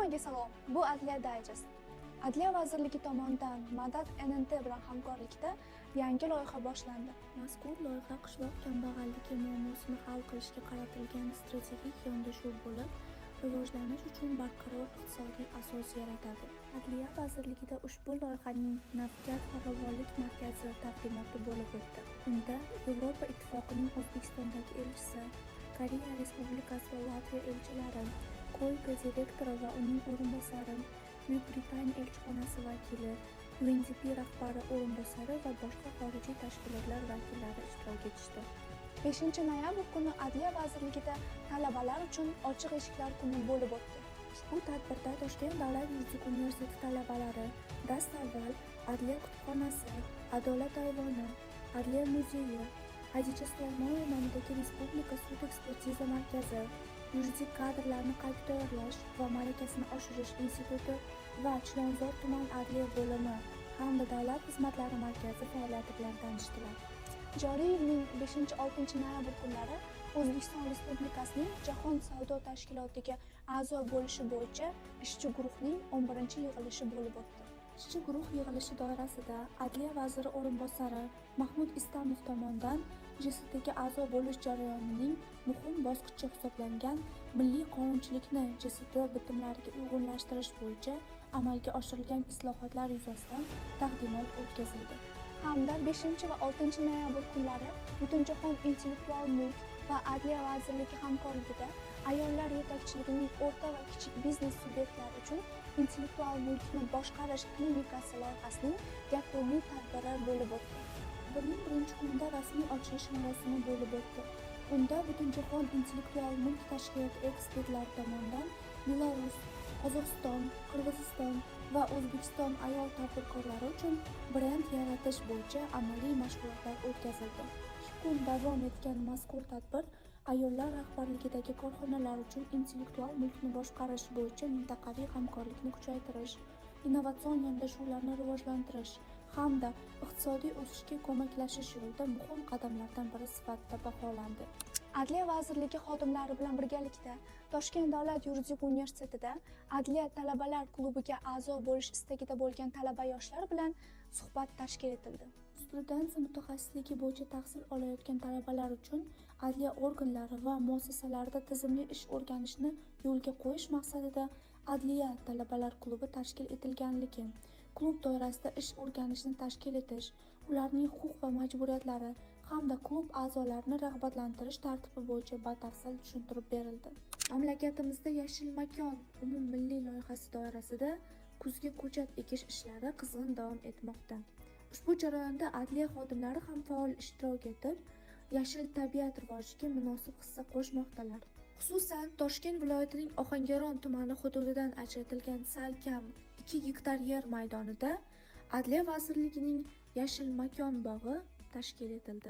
Hammaga salom. Bu Adliya Digest. Adliya vazirligi tomonidan Madad NNT bilan hamkorlikda yangi loyiha boshlandi. Mazkur loyiha qishloq kambag'alligi muammosini hal qilishga qaratilgan strategik yondashuv bo'lib, rivojlanish uchun barqaror iqtisodiy asos yaratadi. Adliya vazirligida ushbu loyihaning Navkat farovonlik markazi taqdimoti bo'lib o'tdi. Unda Yevropa Ittifoqining O'zbekistondagi elchisi, Koreya Respublikasi va Latviya elchilari, Koyka direktori va uning o'rinbosari, Buyuk Britaniya elchixonasi vakili, UNDP rahbari o'rinbosari va boshqa xorijiy tashkilotlar vakillari ishtirok etishdi. 5-noyabr kuni Adliya vazirligida talabalar uchun ochiq eshiklar kuni bo'lib o'tdi. Bu tadbirda Toshkent davlat yuridik universiteti talabalari dastavval Adliya kutubxonasi, Adolat ayvoni, Adliya muzeyi, Hadicha Sullaymonova nomidagi Respublika sud ekspertiza markazi, yuridik kadrlarni qayta tayyorlash va malakasini oshirish instituti va Chilonzor tuman adliya bo'limi hamda davlat xizmatlari markazi faoliyati bilan tanishdilar. Joriy yilning 5-6 noyabr kunlari O'zbekiston Respublikasining Jahon savdo tashkilotiga a'zo bo'lishi bo'yicha ishchi guruhning 11-yig'ilishi bo'lib o'tdi. Ishchi guruh yig'ilishi doirasida Adliya vaziri o'rinbosari Mahmud Istamov tomonidan JSTga a'zo bo'lish jarayonining muhim bosqichi hisoblangan milliy qonunchilikni JST bitimlariga uyg'unlashtirish bo'yicha amalga oshirilgan islohotlar yuzasidan taqdimot o'tkazildi. Hamda 5 va 6 noyabr kunlari Butunjahon intellektual mulk va Adliya vazirligi hamkorligida ayollar yetakchiligining o'rta va kichik biznes subyektlari uchun intellektual mulkni boshqarish klinikasi loyihasining yakuniy tadbiri bo'lib o'tdi. Buning birinchi kunida rasmiy ochilish marosimi bo'lib o'tdi. Unda Butunjahon intellektual mulk tashkiloti ekspertlari tomonidan Belarus, Qozog'iston, Qirg'iziston va O'zbekiston ayol tadbirkorlari uchun brend yaratish bo'yicha amaliy mashg'ulotlar o'tkazildi. 2 kun davom etgan mazkur tadbir ayollar rahbarligidagi korxonalar uchun intellektual mulkni boshqarish bo'yicha mintaqaviy hamkorlikni kuchaytirish, innovatsion yondashuvlarni rivojlantirish hamda iqtisodiy o'sishga ko'maklashish yo'lida muhim qadamlardan biri sifatida baholandi. Adliya vazirligi xodimlari bilan birgalikda Toshkent davlat yuridik universitetida Adliya talabalar klubiga a'zo bo'lish istagida bo'lgan talaba yoshlar bilan suhbat tashkil etildi. Jurisprudensiya mutaxassisligi bo'yicha tahsil olayotgan talabalar uchun adliya organlari va muassasalarida tizimli ish o'rganishni yo'lga qo'yish maqsadida Adliya talabalar klubi tashkil etilganligi, klub doirasida ish o'rganishni tashkil etish, ularning huquq va majburiyatlari hamda klub a'zolarini rag'batlantirish tartibi bo'yicha batafsil tushuntirib berildi. Mamlakatimizda Yashil makon umummilliy loyihasi doirasida kuzgi ko'chat ekish ishlari qizg'in davom etmoqda. Ushbu jarayonda adliya xodimlari ham faol ishtirok etib, yashil tabiat rivojiga munosib hissa qo'shmoqdalar. Xususan, Toshkent viloyatining Ohangaron tumani hududidan ajratilgan salkam 2 gektar yer maydonida Adliya vazirligining Yashil makon bog'i tashkil etildi.